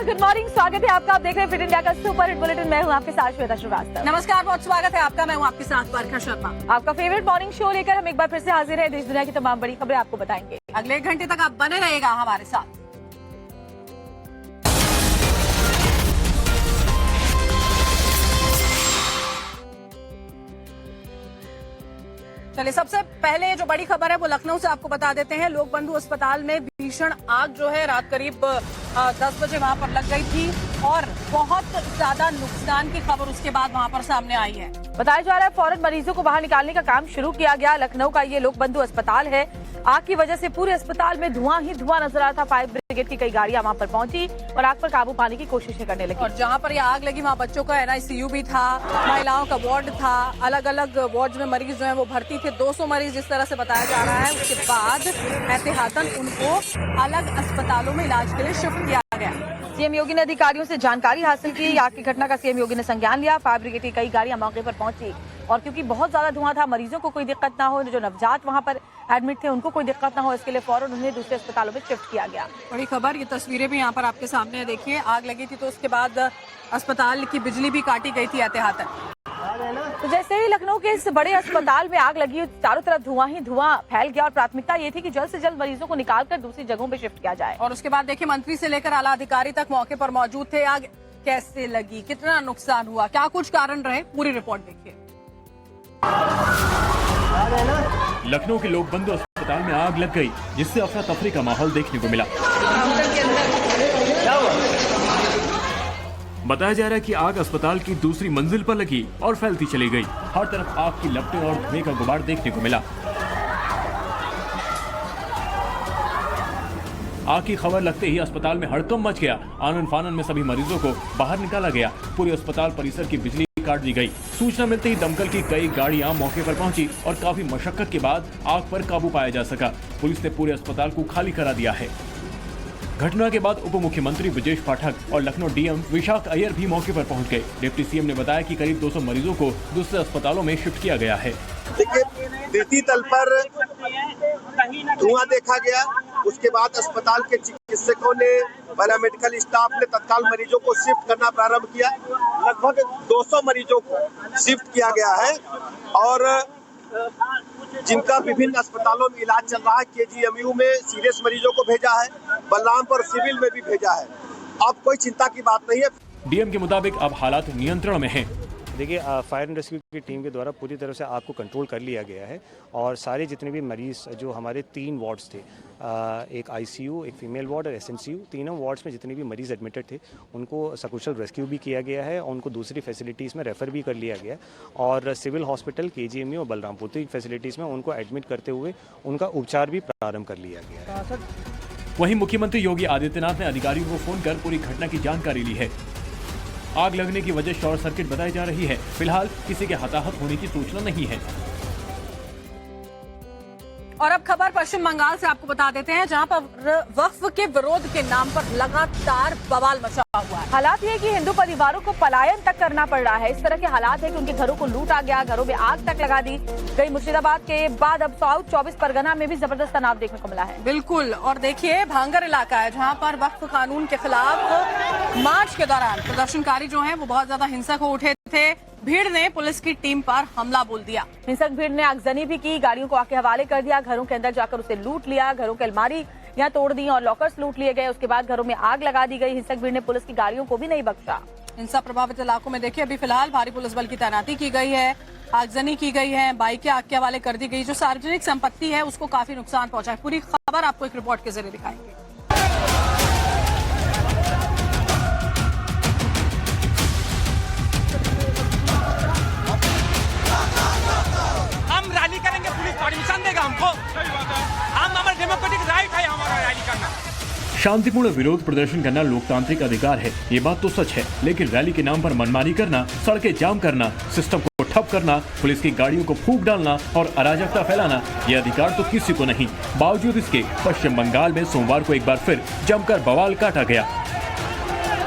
Good morning, स्वागत है आपका। आप देख रहे हैं फिट इंडिया का सुपर हिट बुलेटिन। मैं हूं आपके साथ श्वेता श्रीवास्तव। नमस्कार, बहुत स्वागत है आपका। मैं हूं आपके साथ बरखा शर्मा। आपका फेवरेट मॉर्निंग शो लेकर हम एक बार फिर से हाजिर है। देश दुनिया की तमाम बड़ी खबरें आपको बताएंगे। अगले 1 घंटे तक आप बने रहेगा हमारे साथ। चलिए, सबसे पहले जो बड़ी खबर है वो लखनऊ से आपको बता देते हैं। लोक बंधु अस्पताल में भीषण आग जो है रात करीब 10 बजे वहां पर लग गई थी और बहुत ज्यादा नुकसान की खबर उसके बाद वहां पर सामने आई है। बताया जा रहा है फौरन मरीजों को बाहर निकालने का काम शुरू किया गया। लखनऊ का ये लोक बंधु अस्पताल है। आग की वजह से पूरे अस्पताल में धुआं ही धुआं नजर आ रहा था। फायर ब्रिगेड की कई गाड़ियां वहां पर पहुंची और आग पर काबू पाने की कोशिशें करने लगी। और जहां पर ये आग लगी वहां बच्चों का NICU भी था, महिलाओं का वार्ड था, अलग अलग वार्ड में मरीज जो है वो भर्ती थे। 200 मरीज जिस तरह से बताया जा रहा है। उसके बाद एहतियातन उनको अलग अस्पतालों में इलाज के लिए शिफ्ट किया गया। सीएम योगी ने अधिकारियों से जानकारी हासिल की। आग की घटना का सीएम योगी ने संज्ञान लिया। फायर ब्रिगेड की कई गाड़ियां मौके पर पहुंची और क्योंकि बहुत ज्यादा धुआं था, मरीजों को कोई दिक्कत ना हो, जो नवजात वहां पर एडमिट थे उनको कोई दिक्कत ना हो, इसके लिए फौरन उन्हें दूसरे अस्पतालों में शिफ्ट किया गया। बड़ी खबर, ये तस्वीरें भी यहाँ पर आपके सामने है। देखिए, आग लगी थी तो उसके बाद अस्पताल की बिजली भी काटी गई थी एहतियातन। तो जैसे ही लखनऊ के इस बड़े अस्पताल में आग लगी, चारों तरफ धुआं ही धुआं फैल गया और प्राथमिकता ये थी कि जल्द से जल्द मरीजों को निकालकर दूसरी जगहों पे शिफ्ट किया जाए। और उसके बाद देखिए, मंत्री से लेकर आला अधिकारी तक मौके पर मौजूद थे। आग कैसे लगी, कितना नुकसान हुआ, क्या कुछ कारण रहे, पूरी रिपोर्ट देखिए। लखनऊ के लोक बंधु अस्पताल में आग लग गई, जिससे अफरा तफरी का माहौल देखने को मिला। बताया जा रहा है कि आग अस्पताल की दूसरी मंजिल पर लगी और फैलती चली गई। हर तरफ आग की लपटें और धुएं का गुबार देखने को मिला। आग की खबर लगते ही अस्पताल में हड़कंप मच गया। आनन फानन में सभी मरीजों को बाहर निकाला गया। पूरे अस्पताल परिसर की बिजली काट दी गई। सूचना मिलते ही दमकल की कई गाड़ियां मौके पर पहुंची और काफी मशक्कत के बाद आग पर काबू पाया जा सका। पुलिस ने पूरे अस्पताल को खाली करा दिया है। घटना के बाद उप मुख्यमंत्री ब्रजेश पाठक और लखनऊ DM विशाख अय्यर भी मौके पर पहुंच गए। डिप्टी CM ने बताया कि करीब 200 मरीजों को दूसरे अस्पतालों में शिफ्ट किया गया है। देखिए, तल पर धुआं देखा गया। उसके बाद अस्पताल के चिकित्सकों ने, पैरामेडिकल स्टाफ ने तत्काल मरीजों को शिफ्ट करना प्रारंभ किया। लगभग 200 मरीजों को शिफ्ट किया गया है और जिनका विभिन्न अस्पतालों में इलाज चल रहा है। KGMU में सीरियस मरीजों को भेजा है, बलरामपुर सिविल में भी भेजा है। अब कोई चिंता की बात नहीं है। DM के मुताबिक अब हालात नियंत्रण में हैं। देखिए, फायर एंड रेस्क्यू की टीम के द्वारा पूरी तरह से आग को कंट्रोल कर लिया गया है और सारे जितने भी मरीज जो हमारे 3 वार्ड्स थे, एक ICU, एक फीमेल वार्ड और SNCU, तीनों वार्ड्स में जितने भी मरीज एडमिटेड थे उनको सकुशल रेस्क्यू भी किया गया है और उनको दूसरी फैसिलिटीज़ में रेफ़र भी कर लिया गया और सिविल हॉस्पिटल, KGMU और बलरामपुर की फैसिलिटीज़ में उनको एडमिट करते हुए उनका उपचार भी प्रारंभ कर लिया गया है। वहीं मुख्यमंत्री योगी आदित्यनाथ ने अधिकारियों को फोन कर पूरी घटना की जानकारी ली है। आग लगने की वजह शॉर्ट सर्किट बताई जा रही है। फिलहाल किसी के हताहत होने की सूचना नहीं है। और अब खबर पश्चिम बंगाल से आपको बता देते हैं, जहां पर वक्फ के विरोध के नाम पर लगातार बवाल मचा हुआ है। हालात ये कि हिंदू परिवारों को पलायन तक करना पड़ रहा है। इस तरह के हालात है कि उनके घरों को लूटा गया, घरों में आग तक लगा दी गई। मुर्शिदाबाद के बाद अब साउथ 24 परगना में भी जबरदस्त तनाव देखने को मिला है। बिल्कुल, और देखिए, भांगर इलाका है जहां पर वक्फ कानून के खिलाफ मार्च के दौरान प्रदर्शनकारी जो हैं वो बहुत ज्यादा हिंसक हो उठे थे। भीड़ ने पुलिस की टीम पर हमला बोल दिया। हिंसक भीड़ ने आगजनी भी की, गाड़ियों को आग के हवाले कर दिया, घरों के अंदर जाकर उसे लूट लिया, घरों की अलमारी यहाँ तोड़ दी और लॉकर्स लूट लिए गए। उसके बाद घरों में आग लगा दी गई। हिंसक भीड़ ने पुलिस की गाड़ियों को भी नहीं बख्शा। हिंसा प्रभावित इलाकों में देखिए, अभी फिलहाल भारी पुलिस बल की तैनाती की गई है, आगजनी की गई है, बाइकें आग के हवाले कर दी गई। जो सार्वजनिक संपत्ति है उसको काफी नुकसान पहुंचा है। पूरी खबर आपको एक रिपोर्ट के जरिए दिखाएंगे। हम रैली करेंगे, पुलिस परमिशन देगा हमको। हम हमारा डेमोक्रेटिक राइट है हमारा रैली करना। शांतिपूर्ण विरोध प्रदर्शन करना लोकतांत्रिक अधिकार है, ये बात तो सच है। लेकिन रैली के नाम पर मनमानी करना, सड़कें जाम करना, सिस्टम को ठप करना, पुलिस की गाड़ियों को फूंक डालना और अराजकता फैलाना, ये अधिकार तो किसी को नहीं। बावजूद इसके पश्चिम बंगाल में सोमवार को एक बार फिर जमकर बवाल काटा गया।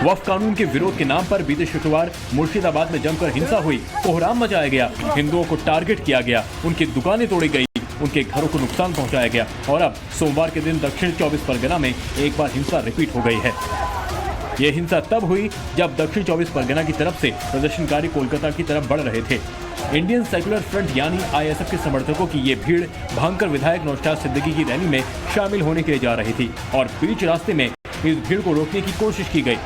वक्फ कानून के विरोध के नाम पर बीते शुक्रवार मुर्शिदाबाद में जमकर हिंसा हुई, कोहराम मचाया गया, हिंदुओं को टारगेट किया गया, उनकी दुकानें तोड़ी गई, उनके घरों को नुकसान पहुंचाया गया और अब सोमवार के दिन दक्षिण 24 परगना में एक बार हिंसा रिपीट हो गई है। ये हिंसा तब हुई जब दक्षिण 24 परगना की तरफ से प्रदर्शनकारी कोलकाता की तरफ बढ़ रहे थे। इंडियन सेक्युलर फ्रंट यानी आईएसएफ के समर्थकों की ये भीड़ भांगकर विधायक नौशाद सिद्दीकी की रैली में शामिल होने के लिए जा रही थी और बीच रास्ते में इस भीड़ को रोकने की कोशिश की गई।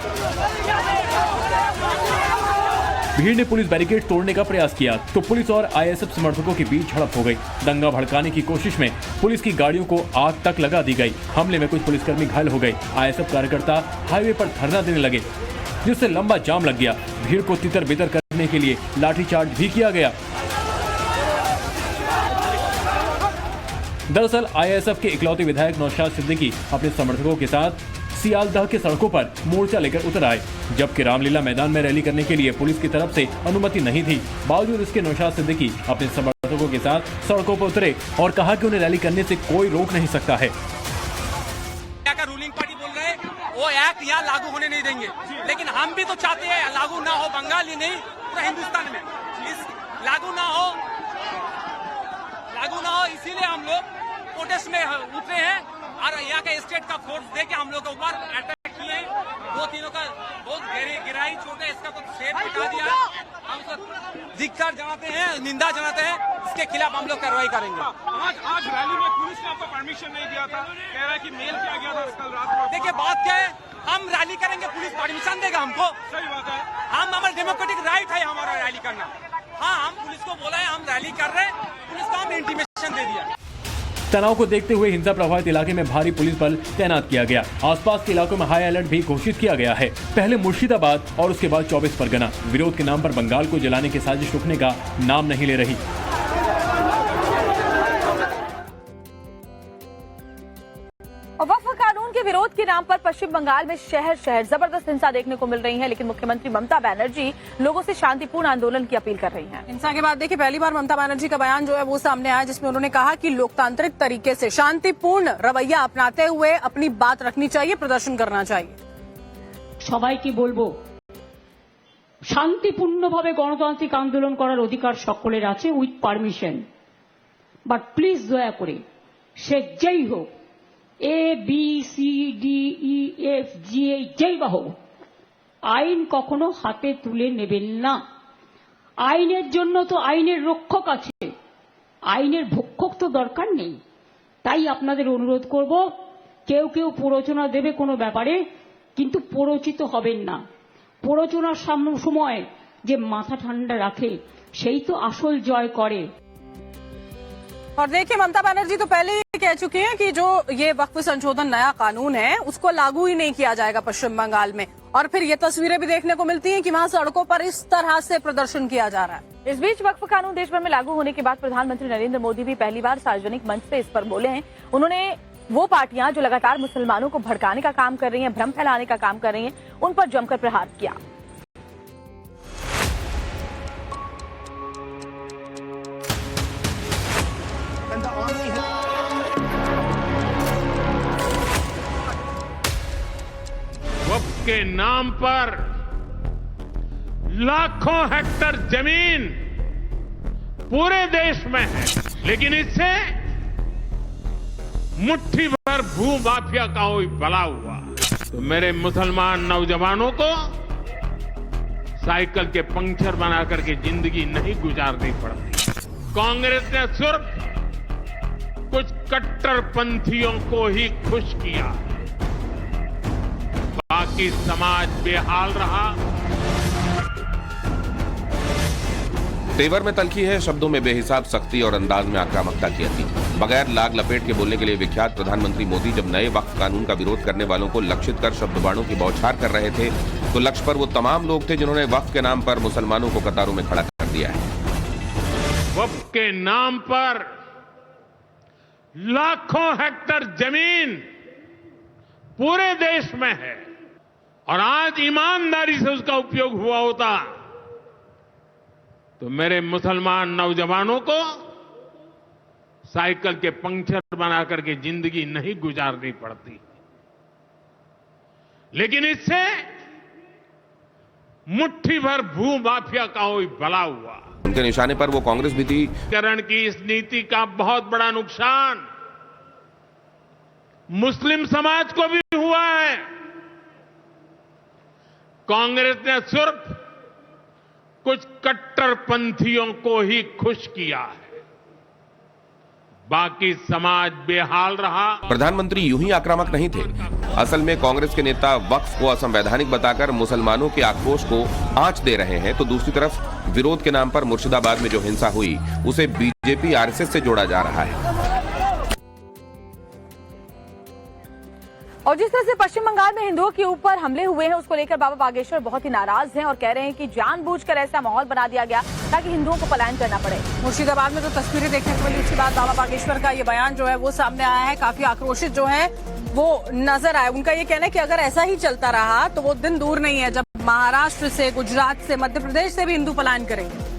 भीड़ ने पुलिस बैरिकेड तोड़ने का प्रयास किया तो पुलिस और आईएसएफ समर्थकों के बीच झड़प हो गई। दंगा भड़काने की कोशिश में पुलिस की गाड़ियों को आग तक लगा दी गई। हमले में कुछ पुलिसकर्मी घायल हो गए। आईएसएफ कार्यकर्ता हाईवे पर धरना देने लगे, जिससे लंबा जाम लग गया। भीड़ को तितर बितर करने के लिए लाठीचार्ज भी किया गया। दरअसल आईएसएफ के इकलौते विधायक नौशाद सिद्दीकी अपने समर्थकों के साथ सियालदह के सड़कों पर मोर्चा लेकर उतर आए, जबकि रामलीला मैदान में रैली करने के लिए पुलिस की तरफ से अनुमति नहीं थी। बावजूद इसके नौशाद सिद्दीकी अपने समर्थकों के साथ सड़कों पर उतरे और कहा कि उन्हें रैली करने से कोई रोक नहीं सकता है। रूलिंग पार्टी बोल रहे हैं वो एक्ट यहाँ लागू होने नहीं देंगे, लेकिन हम भी तो चाहते हैं लागू ना हो, बंगाल ही नहीं पूरा हिंदुस्तान में लागू ना हो, इसीलिए हम लोग प्रोटेस्ट में उतरे हैं और यहाँ का स्टेट का फोर्स दे के हम लोग के ऊपर अटैक किए। दो तीनों का बहुत गिराई चोटें, इसका तो सेट मिटा दिया। हम धिक्कार जनाते हैं, निंदा जनाते हैं, इसके खिलाफ हम लोग कार्रवाई करेंगे। आज रैली में पुलिस ने आपको परमिशन नहीं दिया था, कह रहा है कि मेल किया गया था कल रात को। देखिए बात क्या है, हम रैली करेंगे, पुलिस परमिशन देगा हमको। सही बात है, हम हमारा डेमोक्रेटिक राइट है हमारा रैली करना। हाँ, हम पुलिस को बोला है हम रैली कर रहे हैं, पुलिस को हम इंटीमेशन दे दिया। तनाव को देखते हुए हिंसा प्रभावित इलाके में भारी पुलिस बल तैनात किया गया। आसपास के इलाकों में हाई अलर्ट भी घोषित किया गया है। पहले मुर्शिदाबाद और उसके बाद 24 परगना विरोध के नाम पर बंगाल को जलाने की साजिश रुकने का नाम नहीं ले रही। वक्फ कानून के विरोध के नाम पर पश्चिम बंगाल में शहर शहर जबरदस्त हिंसा देखने को मिल रही है, लेकिन मुख्यमंत्री ममता बनर्जी लोगों से शांतिपूर्ण आंदोलन की अपील कर रही हैं। हिंसा के बाद देखिए पहली बार ममता बनर्जी का बयान जो है वो सामने आया, जिसमें उन्होंने कहा कि लोकतांत्रिक तरीके से शांतिपूर्ण रवैया अपनाते हुए अपनी बात रखनी चाहिए, प्रदर्शन करना चाहिए। সবাইকে বলবো শান্তিপূর্ণভাবে গণতান্ত্রিক আন্দোলন করার অধিকার সকলের আছে উইথ পারমিশন, বাট প্লিজ দয়া করে সে যেই হোক ABCDEFG যেই বা হোক আইন কখনো হাতে তুলে নেবেন না। আইনের জন্য তো আইনের রক্ষক আছে, আইনের ভক্ষক তো দরকার নেই। তাই আপনাদের অনুরোধ করব, কেউ কেউ প্ররোচনা দেবে কোনো ব্যাপারে, কিন্তু প্ররোচিত হবেন না। প্ররোচনার সময় যে মাথা ঠান্ডা রাখে সেই তো আসল জয় করে। और देखिए ममता बनर्जी तो पहले ही कह चुकी हैं कि जो ये वक्फ संशोधन नया कानून है उसको लागू ही नहीं किया जाएगा पश्चिम बंगाल में। और फिर ये तस्वीरें भी देखने को मिलती हैं कि वहां सड़कों पर इस तरह से प्रदर्शन किया जा रहा है। इस बीच वक्फ कानून देश भर में लागू होने के बाद प्रधानमंत्री नरेंद्र मोदी भी पहली बार सार्वजनिक मंच से इस पर बोले हैं। उन्होंने वो पार्टियां जो लगातार मुसलमानों को भड़काने का काम कर रही हैं, भ्रम फैलाने का काम कर रही हैं, उन पर जमकर प्रहार किया। वक्फ के नाम पर लाखों हेक्टर जमीन पूरे देश में है, लेकिन इससे मुट्ठी भर भू माफिया का कोई भला हुआ। तो मेरे मुसलमान नौजवानों को साइकिल के पंक्चर बना करके जिंदगी नहीं गुजारनी पड़ती। कांग्रेस ने सिर्फ कुछ कट्टरपंथियों को ही खुश किया, बाकी समाज बेहाल रहा। तेवर में तलखी है, शब्दों में बेहिसाब सख्ती और अंदाज में आक्रामकता की थी। बगैर लाग लपेट के बोलने के लिए विख्यात प्रधानमंत्री मोदी जब नए वक्फ कानून का विरोध करने वालों को लक्षित कर शब्द बाणों की बौछार कर रहे थे, तो लक्ष्य पर वो तमाम लोग थे जिन्होंने वक्फ के नाम पर मुसलमानों को कतारों में खड़ा कर दिया है। वक्फ के नाम पर लाखों हेक्टर जमीन पूरे देश में है, और आज ईमानदारी से उसका उपयोग हुआ होता तो मेरे मुसलमान नौजवानों को साइकिल के पंक्चर बना करके जिंदगी नहीं गुजारनी पड़ती। लेकिन इससे मुट्ठी भर भू माफिया का कोई भला हुआ। उनके निशाने पर वो कांग्रेस भी थी। करण की इस नीति का बहुत बड़ा नुकसान मुस्लिम समाज को भी हुआ है। कांग्रेस ने सिर्फ कुछ कट्टरपंथियों को ही खुश किया है, बाकी समाज बेहाल रहा। प्रधानमंत्री यूं ही आक्रामक नहीं थे। असल में कांग्रेस के नेता वक्फ को असंवैधानिक बताकर मुसलमानों के आक्रोश को आंच दे रहे हैं, तो दूसरी तरफ विरोध के नाम पर मुर्शिदाबाद में जो हिंसा हुई उसे बीजेपी आरएसएस से जोड़ा जा रहा है। और जिस तरह से पश्चिम बंगाल में हिंदुओं के ऊपर हमले हुए हैं उसको लेकर बाबा बागेश्वर बहुत ही नाराज हैं और कह रहे हैं कि जानबूझकर ऐसा माहौल बना दिया गया ताकि हिंदुओं को पलायन करना पड़े। मुर्शिदाबाद में जो तस्वीरें देखने को मिली उसके बाद बाबा बागेश्वर का ये बयान जो है वो सामने आया है। काफी आक्रोशित जो है वो नजर आए। उनका ये कहना है कि अगर ऐसा ही चलता रहा तो वो दिन दूर नहीं है जब महाराष्ट्र से, गुजरात से, मध्य प्रदेश से भी हिंदू पलायन करेंगे।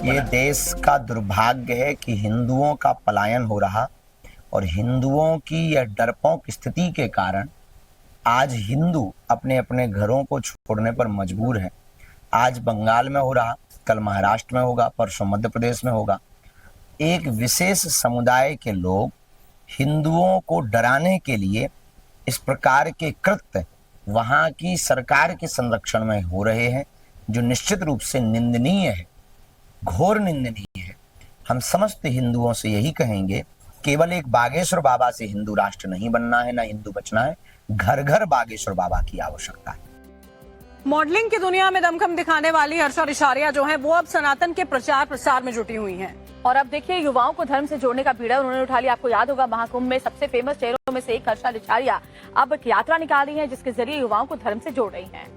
ये देश का दुर्भाग्य है कि हिंदुओं का पलायन हो रहा और हिंदुओं की यह डरपोक स्थिति के कारण आज हिंदू अपने अपने घरों को छोड़ने पर मजबूर है। आज बंगाल में हो रहा, कल महाराष्ट्र में होगा, परसों मध्य प्रदेश में होगा। एक विशेष समुदाय के लोग हिंदुओं को डराने के लिए इस प्रकार के कृत्य वहां की सरकार के संरक्षण में हो रहे हैं, जो निश्चित रूप से निंदनीय है, घोर निंदनीय है। हम समस्त हिंदुओं से यही कहेंगे, केवल एक बागेश्वर बाबा से हिंदू राष्ट्र नहीं बनना है, ना हिंदू बचना है। घर घर बागेश्वर बाबा की आवश्यकता है। मॉडलिंग की दुनिया में दमखम दिखाने वाली हर्षा रिछारिया जो है वो अब सनातन के प्रचार प्रसार में जुटी हुई हैं। और अब देखिए युवाओं को धर्म से जोड़ने का बीड़ा उन्होंने उठा लिया। आपको याद होगा महाकुंभ में सबसे फेमस चेहरों में से एक हर्षा रिछारिया अब एक यात्रा निकाली है जिसके जरिए युवाओं को धर्म से जोड़ रही हैं।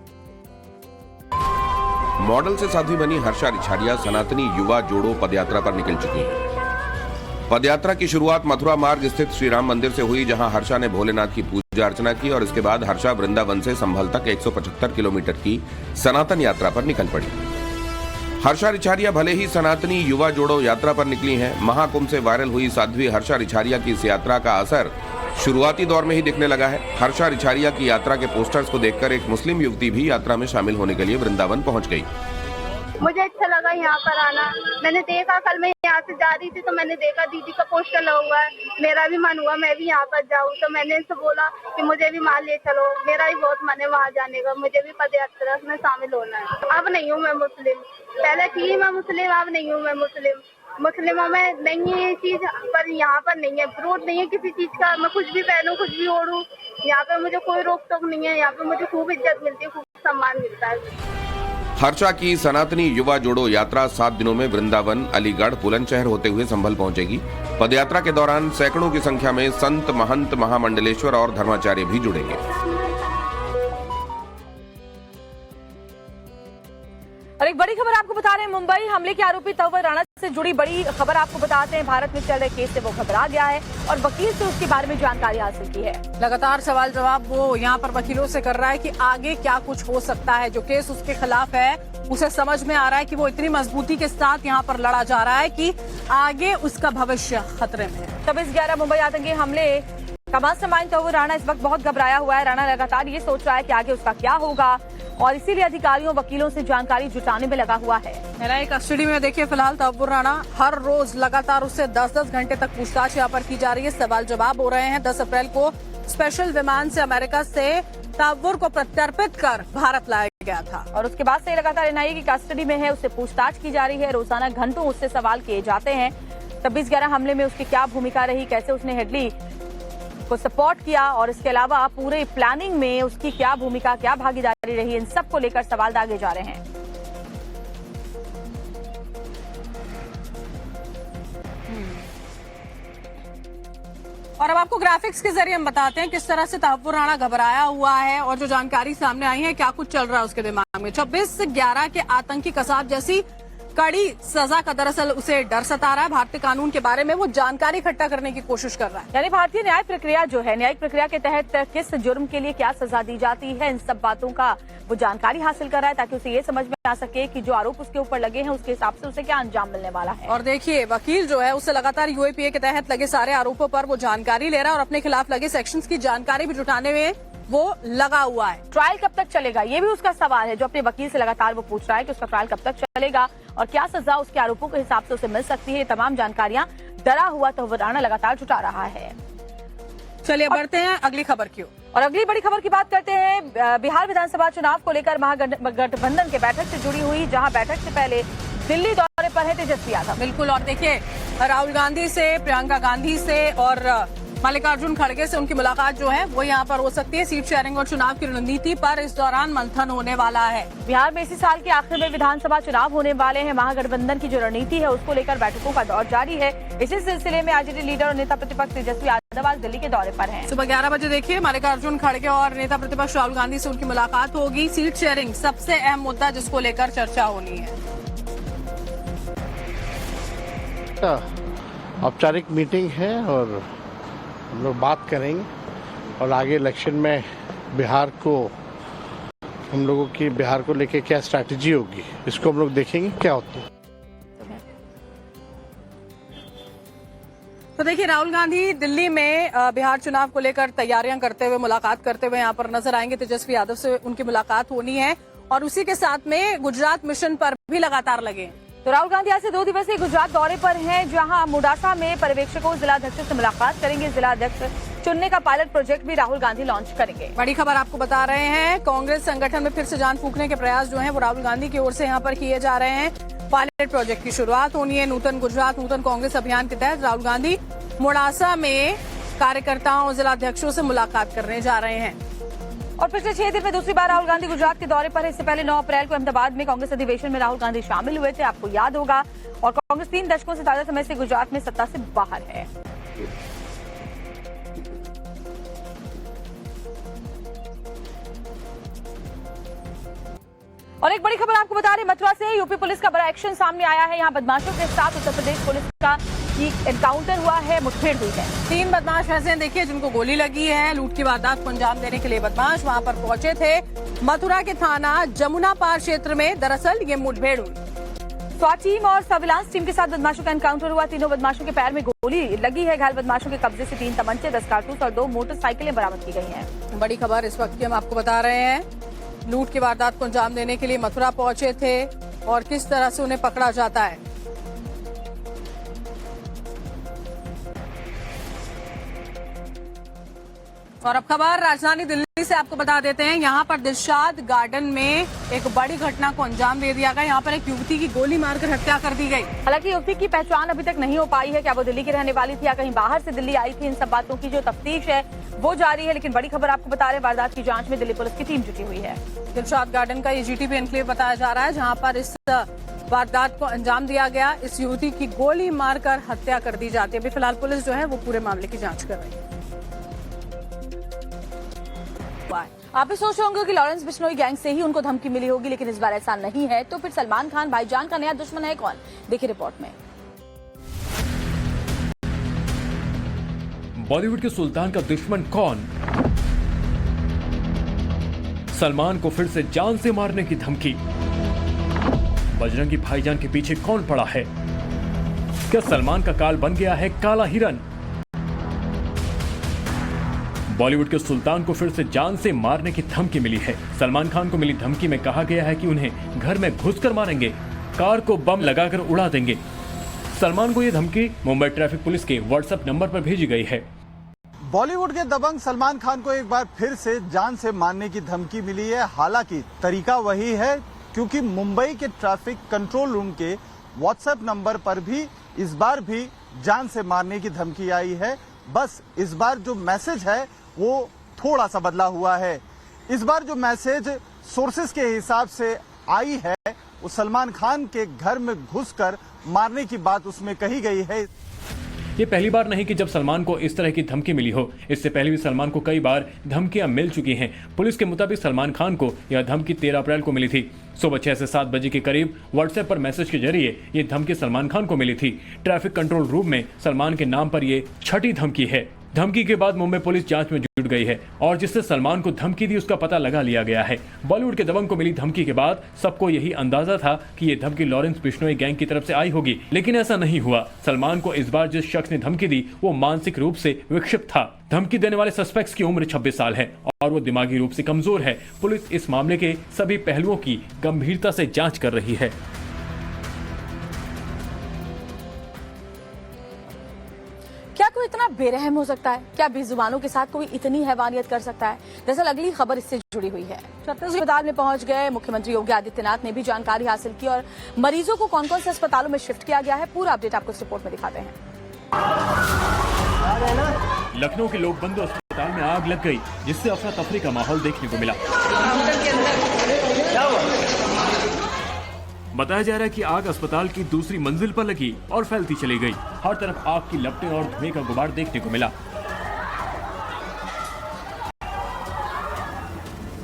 मॉडल से साध्वी बनी हर्षा रिछारिया सनातनी युवा जोड़ो पदयात्रा पर निकल चुकी हैं। पदयात्रा की शुरुआत मथुरा मार्ग स्थित श्री राम मंदिर से हुई, जहां हर्षा ने भोलेनाथ की पूजा अर्चना की और इसके बाद हर्षा वृंदावन से संभल तक 175 किलोमीटर की सनातन यात्रा पर निकल पड़ी। हर्षा रिछारिया भले ही सनातनी युवा जोड़ो यात्रा पर निकली हैं, महाकुंभ से वायरल हुई साध्वी हर्षा रिछारिया की इस यात्रा का असर शुरुआती दौर में ही दिखने लगा है। हर्षा रिछारिया की यात्रा के पोस्टर्स को देखकर एक मुस्लिम युवती भी यात्रा में शामिल होने के लिए वृंदावन पहुंच गई। मुझे अच्छा लगा यहाँ पर आना। मैंने देखा, कल मैं यहाँ से जा रही थी तो मैंने देखा दीदी का पोस्टर लगा हुआ है, मेरा भी मन हुआ मैं भी यहाँ पर जाऊँ, तो मैंने इनसे बोला कि मुझे भी वहाँ ले चलो। मेरा भी बहुत मन है वहाँ जाने का, मुझे भी पदयात्रा में शामिल होना है। अब नहीं हूँ मैं मुस्लिम, पहले थी मैं मुस्लिम, अब नहीं हूँ मैं मुस्लिम। मुस्लिमों में नहीं है ये चीज, पर यहाँ पर नहीं है, विरोध नहीं है किसी चीज का। मैं कुछ भी पहनूं, कुछ भी ओढ़ूं, यहाँ पे मुझे कोई रोक टोक नहीं है। यहाँ पे मुझे खूब इज्जत मिलती है, खूब सम्मान मिलता है। हर्षा की सनातनी युवा जोड़ो यात्रा 7 दिनों में वृंदावन, अलीगढ़, बुलंदशहर होते हुए संभल पहुंचेगी। पदयात्रा के दौरान सैकड़ों की संख्या में संत, महंत, महामंडलेश्वर और धर्माचार्य भी जुड़ेंगे। और एक बड़ी खबर आपको बता रहे हैं, मुंबई हमले के आरोपी तंवर राणा से जुड़ी बड़ी खबर आपको बताते हैं। भारत में चल रहे केस से वो घबरा गया है और वकील से उसके बारे में जानकारी हासिल की है। लगातार सवाल जवाब वो यहाँ पर वकीलों से कर रहा है कि आगे क्या कुछ हो सकता है। जो केस उसके खिलाफ है उसे समझ में आ रहा है कि वो इतनी मजबूती के साथ यहाँ पर लड़ा जा रहा है कि आगे उसका भविष्य खतरे में है। 26/11 मुंबई आतंकी हमले का मास्टरमाइंड तंवर राणा इस वक्त बहुत घबराया हुआ है। राणा लगातार ये सोच रहा है कि आगे उसका क्या होगा और इसीलिए अधिकारियों, वकीलों से जानकारी जुटाने में लगा हुआ है। न्यायिक कस्टडी में देखिए फिलहाल तंवर राणा, हर रोज लगातार उससे 10-10 घंटे तक पूछताछ यहाँ पर की जा रही है, सवाल जवाब हो रहे हैं। 10 अप्रैल को स्पेशल विमान से अमेरिका से तंवर को प्रत्यर्पित कर भारत लाया गया था और उसके बाद से लगातार एनआईए की कस्टडी में है, उससे पूछताछ की जा रही है। रोजाना घंटों उससे सवाल किए जाते हैं। 26/11 हमले में उसकी क्या भूमिका रही, कैसे उसने हेडली को सपोर्ट किया और इसके अलावा पूरे प्लानिंग में उसकी क्या भूमिका, क्या भागीदारी रही, इन सब को लेकर सवाल दागे जा रहे हैं। और अब आपको ग्राफिक्स के जरिए हम बताते हैं किस तरह से तंवर राणा घबराया हुआ है और जो जानकारी सामने आई है क्या कुछ चल रहा है उसके दिमाग में। 26/11 के आतंकी कसाब जैसी कड़ी सजा का दरअसल उसे डर सता रहा है। भारतीय कानून के बारे में वो जानकारी इकट्ठा करने की कोशिश कर रहा है। यानी भारतीय न्याय प्रक्रिया जो है, न्यायिक प्रक्रिया के तहत किस जुर्म के लिए क्या सजा दी जाती है, इन सब बातों का वो जानकारी हासिल कर रहा है ताकि उसे ये समझ में आ सके कि जो आरोप उसके ऊपर लगे हैं उसके हिसाब से उसे क्या अंजाम मिलने वाला है। और देखिए वकील जो है उससे लगातार यूएपीए के तहत लगे सारे आरोपों पर वो जानकारी ले रहा है और अपने खिलाफ लगे सेक्शंस की जानकारी भी जुटाने में वो लगा हुआ है। ट्रायल कब तक चलेगा, ये भी उसका सवाल है जो अपने वकील से लगातार वो पूछ रहा है कि उसका ट्रायल कब तक चलेगा और क्या सजा उसके आरोपों के हिसाब से उसे मिल सकती है। ये तमाम जानकारियां डरा हुआ तंवर राणा लगातार जुटा रहा है। चलिए बढ़ते हैं अगली खबर की ओर। और अगली बड़ी खबर की बात करते हैं। बिहार विधानसभा चुनाव को लेकर महागठबंधन के बैठक से जुड़ी हुई, जहां बैठक से पहले दिल्ली दौरे पर है तेजस्वी यादव। बिल्कुल, और देखिए राहुल गांधी से, प्रियंका गांधी से और मल्लिकार्जुन खड़गे से उनकी मुलाकात जो है वो यहाँ पर हो सकती है। सीट शेयरिंग और चुनाव की रणनीति पर इस दौरान मंथन होने वाला है। बिहार में इसी साल के आखिर में विधानसभा चुनाव होने वाले हैं। महागठबंधन की जो रणनीति है उसको लेकर बैठकों का दौर जारी है। इसी सिलसिले में आरजेडी लीडर और नेता प्रतिपक्ष तेजस्वी यादव आज दिल्ली के दौरे पर हैं। सुबह 11 बजे देखिए मल्लिकार्जुन खड़गे और नेता प्रतिपक्ष राहुल गांधी से उनकी मुलाकात होगी। सीट शेयरिंग सबसे अहम मुद्दा जिसको लेकर चर्चा होनी है। औपचारिक मीटिंग है और हम लोग बात करेंगे और आगे इलेक्शन में बिहार को, हम लोगों की बिहार को लेके क्या स्ट्रैटेजी होगी इसको हम लोग देखेंगे क्या होता है। तो देखिए राहुल गांधी दिल्ली में बिहार चुनाव को लेकर तैयारियां करते हुए, मुलाकात करते हुए यहाँ पर नजर आएंगे। तेजस्वी यादव से उनकी मुलाकात होनी है और उसी के साथ में गुजरात मिशन पर भी लगातार लगे। तो राहुल गांधी आज से 2 दिवसीय गुजरात दौरे पर हैं, जहां मुडासा में पर्यवेक्षकों, जिलाध्यक्षों से मुलाकात करेंगे। जिलाध्यक्ष चुनने का पायलट प्रोजेक्ट भी राहुल गांधी लॉन्च करेंगे। बड़ी खबर आपको बता रहे हैं, कांग्रेस संगठन में फिर से जान फूंकने के प्रयास जो हैं वो राहुल गांधी की ओर से यहाँ पर किए जा रहे हैं। पायलट प्रोजेक्ट की शुरुआत होनी है। नूतन गुजरात, नूतन कांग्रेस अभियान के तहत राहुल गांधी मुडासा में कार्यकर्ताओं और जिलाध्यक्षों से मुलाकात करने जा रहे हैं। और पिछले 6 दिन में दूसरी बार राहुल गांधी गुजरात के दौरे पर है। इससे पहले 9 अप्रैल को अहमदाबाद में कांग्रेस अधिवेशन में राहुल गांधी शामिल हुए थे, आपको याद होगा। और कांग्रेस 3 दशकों से ज्यादा समय से गुजरात में सत्ता से बाहर है। और एक बड़ी खबर आपको बता रहे, मथुरा से यूपी पुलिस का बड़ा एक्शन सामने आया है। यहाँ बदमाशों के साथ उत्तर प्रदेश पुलिस का एनकाउंटर हुआ है, मुठभेड़ हुई है। 3 बदमाश ऐसे हैं देखिए जिनको गोली लगी है। लूट की वारदात को अंजाम देने के लिए बदमाश वहां पर पहुंचे थे। मथुरा के थाना जमुना पार क्षेत्र में दरअसल ये मुठभेड़ हुई। स्वाट टीम और सर्विलांस टीम के साथ बदमाशों का एनकाउंटर हुआ। तीनों बदमाशों के पैर में गोली लगी है। घायल बदमाशों के कब्जे से 3 तमंचे, 10 कारतूस और 2 मोटरसाइकिलें बरामद की गई हैं। बड़ी खबर इस वक्त की हम आपको बता रहे हैं। लूट की वारदात को अंजाम देने के लिए मथुरा पहुंचे थे और किस तरह से उन्हें पकड़ा जाता है। और अब खबर राजधानी दिल्ली से आपको बता देते हैं। यहाँ पर दिलशाद गार्डन में एक बड़ी घटना को अंजाम दे दिया गया। यहाँ पर एक युवती की गोली मारकर हत्या कर दी गई। हालांकि युवती की पहचान अभी तक नहीं हो पाई है, क्या वो दिल्ली की रहने वाली थी या कहीं बाहर से दिल्ली आई थी। इन सब बातों की जो तफ्तीश है वो जारी है। लेकिन बड़ी खबर आपको बता रहे हैं, वारदात की जांच में दिल्ली पुलिस की टीम जुटी हुई है। दिलशाद गार्डन का ये जीटीबी एनक्लेव बताया जा रहा है, जहाँ पर इस वारदात को अंजाम दिया गया। इस युवती की गोली मारकर हत्या कर दी जाती है। अभी फिलहाल पुलिस जो है वो पूरे मामले की जाँच कर रही है। आप भी सोच रहे होंगे कि लॉरेंस बिश्नोई गैंग से ही उनको धमकी मिली होगी, लेकिन इस बार ऐसा नहीं है। तो फिर सलमान खान भाईजान का नया दुश्मन है कौन, देखिए रिपोर्ट में। बॉलीवुड के सुल्तान का दुश्मन कौन? सलमान को फिर से जान से मारने की धमकी। बजरंगी भाईजान के पीछे कौन पड़ा है? क्या सलमान का काल बन गया है काला हिरन? बॉलीवुड के सुल्तान को फिर से जान से मारने की धमकी मिली है। सलमान खान को मिली धमकी में कहा गया है कि उन्हें घर में घुसकर मारेंगे, कार को बम लगाकर उड़ा देंगे। सलमान को यह धमकी मुंबई ट्रैफिक पुलिस के व्हाट्सएप नंबर पर भेजी गई है। बॉलीवुड के दबंग सलमान खान को एक बार फिर से जान से मारने की धमकी मिली है। हालांकि तरीका वही है, क्योंकि मुंबई के ट्रैफिक कंट्रोल रूम के व्हाट्सएप नंबर पर भी इस बार भी जान से मारने की धमकी आई है। बस इस बार जो मैसेज है वो थोड़ा सा बदला हुआ है। इस बार जो मैसेज सोर्सेस के हिसाब से आई है वो सलमान खान के घर में घुसकर मारने की बात उसमें कही गई है। ये पहली बार नहीं कि जब सलमान को इस तरह की धमकी मिली हो। इससे पहले भी सलमान को कई बार धमकियां मिल चुकी हैं। पुलिस के मुताबिक सलमान खान को यह धमकी 13 अप्रैल को मिली थी। सुबह 6 से 7 बजे के करीब व्हाट्सएप पर मैसेज के जरिए ये धमकी सलमान खान को मिली थी। ट्रैफिक कंट्रोल रूम में सलमान के नाम पर ये 6ठी धमकी है। धमकी के बाद मुंबई पुलिस जांच में जुट गई है और जिससे सलमान को धमकी दी उसका पता लगा लिया गया है। बॉलीवुड के दबंग को मिली धमकी के बाद सबको यही अंदाजा था कि ये धमकी लॉरेंस बिश्नोई गैंग की तरफ से आई होगी, लेकिन ऐसा नहीं हुआ। सलमान को इस बार जिस शख्स ने धमकी दी वो मानसिक रूप से विक्षिप्त था। धमकी देने वाले सस्पेक्ट्स की उम्र 26 साल है और वो दिमागी रूप से कमजोर है। पुलिस इस मामले के सभी पहलुओं की गंभीरता से जांच कर रही है। क्या कुछ कोई इतना बेरहम हो सकता है? क्या बेजुबानों के साथ कोई इतनी हैवानियत कर सकता है? दरअसल अगली खबर इससे जुड़ी हुई है। छत्तीसगढ़ अस्पताल में पहुंच गए मुख्यमंत्री योगी आदित्यनाथ ने भी जानकारी हासिल की और मरीजों को कौन कौन से अस्पतालों में शिफ्ट किया गया है, पूरा अपडेट आपको इस रिपोर्ट में दिखाते हैं। लखनऊ के लोकबंधु अस्पताल में आग लग गई, जिससे अफरा तफरी का माहौल देखने को मिला। बताया जा रहा है कि आग अस्पताल की दूसरी मंजिल पर लगी और फैलती चली गई। हर तरफ आग की लपटें और धुएं का गुबार देखने को मिला।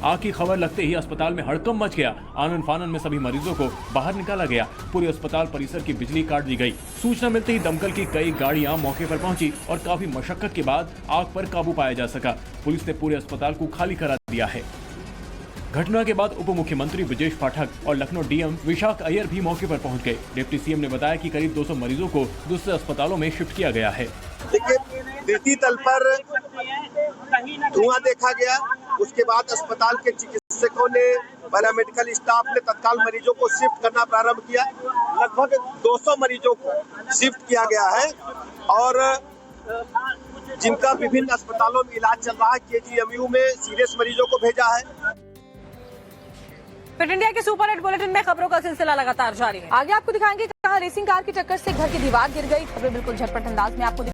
आग की खबर लगते ही अस्पताल में हड़कंप मच गया। आनन फानन में सभी मरीजों को बाहर निकाला गया। पूरे अस्पताल परिसर की बिजली काट दी गई। सूचना मिलते ही दमकल की कई गाड़ियां मौके पर पहुंची और काफी मशक्कत के बाद आग पर काबू पाया जा सका। पुलिस ने पूरे अस्पताल को खाली करा दिया है। घटना के बाद उप मुख्यमंत्री ब्रजेश पाठक और लखनऊ डीएम विशाख अय्यर भी मौके पर पहुंच गए। डिप्टी सीएम ने बताया कि करीब 200 मरीजों को दूसरे अस्पतालों में शिफ्ट किया गया है। देखिए, तृतीय तल पर धुआं देखा गया। उसके बाद अस्पताल के चिकित्सकों ने, पैरामेडिकल स्टाफ ने तत्काल मरीजों को शिफ्ट करना प्रारंभ किया। लगभग 200 मरीजों को शिफ्ट किया गया है और जिनका विभिन्न अस्पतालों में इलाज चल रहा है। केजीएमयू में सीरियस मरीजों को भेजा है। फिट इंडिया के सुपर हिट बुलेटिन में खबरों का सिलसिला लगातार जारी है। आगे आपको दिखाएंगे कहां रेसिंग कार की टक्कर से घर की दीवार गिर गई। खबरें बिल्कुल झटपट अंदाज में आपको